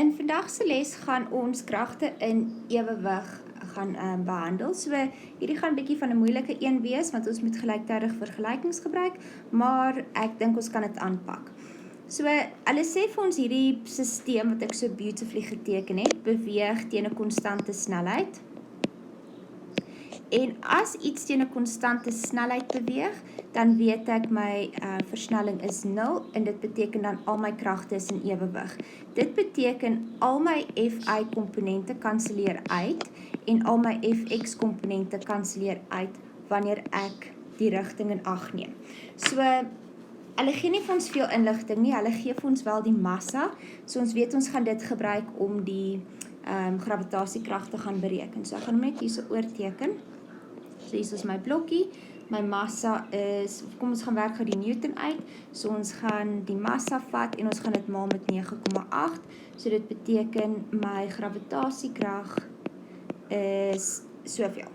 In vandag se les gaan ons kragte in ewewig gaan behandel. So hierdie gaan 'n bietjie van 'n moeilike een wees want ons moet gelyktydig vergelykings gebruik, maar ek dink ons kan dit aanpak. So hulle sê vir ons hierdie stelsel wat ek so beautifully geteken het, beweeg teen 'n konstante snelheid. En as iets teen 'n konstante snelheid beweeg, dan weet ek my versnelling is 0 en dit beteken dan al my kragte is in ewewig. Dit beteken al my Fi komponente kanselleer uit en al my Fx komponente kanselleer uit wanneer ek die rigting in ag neem. So hulle gee nie vir ons veel inligting nie, hulle gee vir ons wel die massa. So ons weet ons gaan dit gebruik om die gravitasiekrag te gaan bereken. So ek gaan hom net hierso oorteken. So hier is my blokkie, my massa is, kom ons gaan werk gou die Newton uit, so ons gaan die massa vat en ons gaan dit maal met 9,8, so dit beteken my gravitasiekrag is soveel.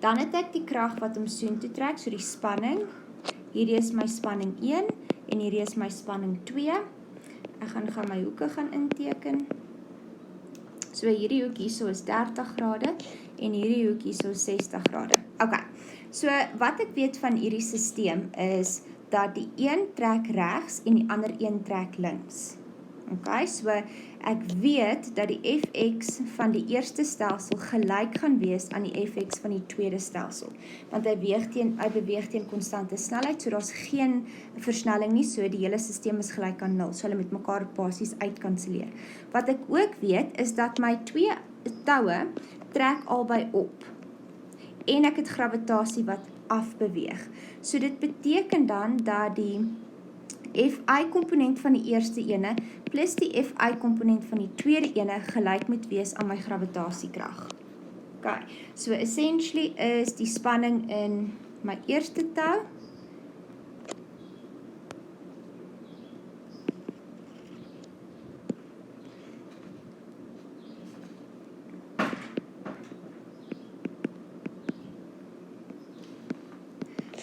Dan het ek die krag wat hom soontoe trek, so die spanning, hierdie is my spanning 1 en hierdie is my spanning 2, ek gaan my hoeke gaan inteken, so hierdie hoek hierso is 30 grade en hierdie hoek hierso is 60 grade. Ok, so wat ek weet van hierdie stelsel is dat die een trek regs en die ander een trek links. Ok, so ek weet dat die Fx van die eerste stelsel gelyk gaan wees aan die Fx van die tweede stelsel, want hy beweeg teen konstante snelheid, so daar's geen versnelling nie, so die hele stelsel is gelyk aan 0, so hulle met mekaar basies uitkanselleer. Wat ek ook weet is dat my twee toue trek albei op en ek het gravitasie wat afbeweeg. So dit beteken dan dat die Fi komponent van die eerste ene plus die Fi komponent van die tweede ene gelyk moet wees aan my gravitasiekrag. Okay, so essentially is die spanning in my eerste tou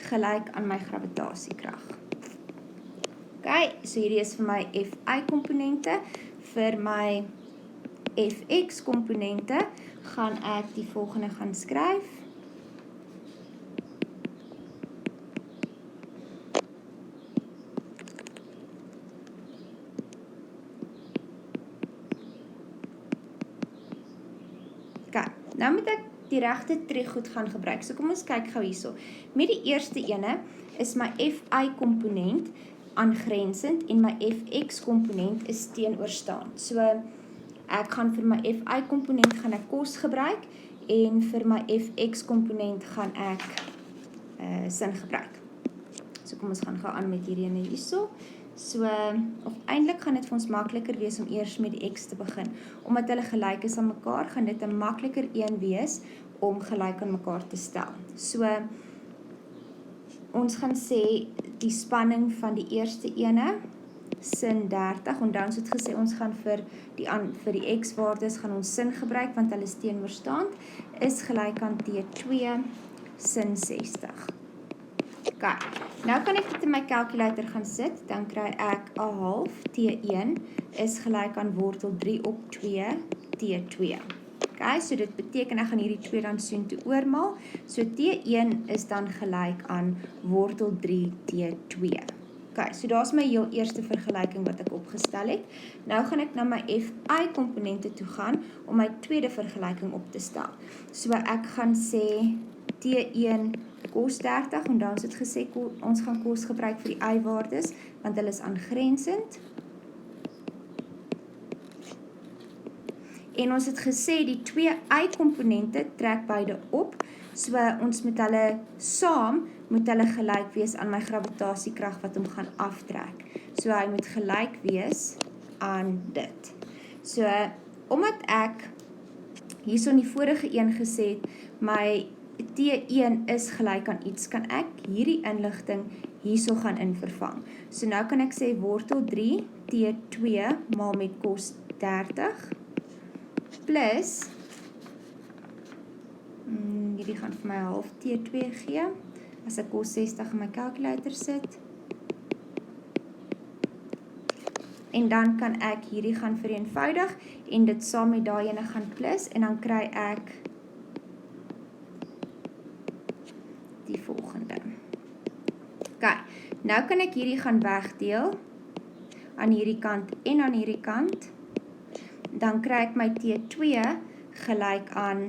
gelyk aan my gravitasiekrag. Okay, so hierdie is vir my Fi komponente, vir my Fx komponente gaan ek die volgende gaan skryf. Okay, nou moet ek die regte triegoed gaan gebruik. So kom ons kyk gou hierso. Met die eerste ene is my Fi komponent aangrensend en my Fx komponent is teenoorstaand. So ek gaan vir my Fi komponent gaan ek kos gebruik en vir my Fx komponent gaan ek sin gebruik. So kom ons gaan gou aan met hierdie ene hierso. So eintlik gaan dit vir ons makliker wees om eers met die x te begin. Omdat hulle gelyk is aan mekaar, gaan dit 'n makliker een wees om gelyk aan mekaar te stel. So ons gaan sê die spanning van die eerste ene sin 30, onthou ons het gesê ons gaan vir die x-waardes gaan ons sin gebruik want hulle is teenoorstaand, is gelyk aan T2 sin 60. Okay, nou kan ek dit in my calculator gaan sit, dan kry ek 'n half T1 is gelyk aan wortel 3 op 2 T2. Okay, so dit beteken ek gaan hierdie 2 dan soontoe oormaal, so T1 is dan gelyk aan wortel 3 T2. Okay, so daar's my heel eerste vergelyking wat ek opgestel het. Nou gaan ek na my Fi komponente toe gaan om my tweede vergelyking op te stel. So ek gaan sê T1 kos 30, en dan ons het gesê ons gaan kos gebruik vir die y-waardes, want hulle is aangrensend. En ons het gesê die twee y-komponente trek beide op, so ons moet hulle saam, moet hulle gelyk wees aan my gravitasiekrag wat hom gaan aftrek. So hy moet gelyk wees aan dit. So omdat ek hierso in die vorige een gesê het, my T1 is gelyk aan iets, kan ek hierdie inligting hierso gaan invervang. So nou kan ek sê wortel 3 T2 maal met kos 30 plus hierdie gaan vir my half T2 gee as ek kos 60 in my calculator sit en dan kan ek hierdie gaan vereenvoudig en dit saam met daai ene gaan plus en dan kry ek die volgende. OK, nou kan ek hierdie gaan wegdeel aan hierdie kant en aan hierdie kant. Dan kry ek my T2 gelyk aan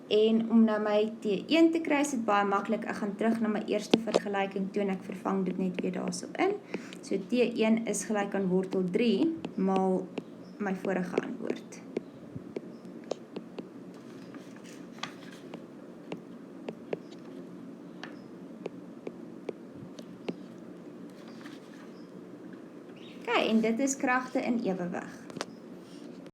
en om nou my T1 te kry is dit baie maklik. Ek gaan terug na my eerste vergelyking toe en ek vervang dit net weer daarso in. So T1 is gelyk aan wortel 3 maal my vorige antwoord. OK, en dit is kragte in ewewig.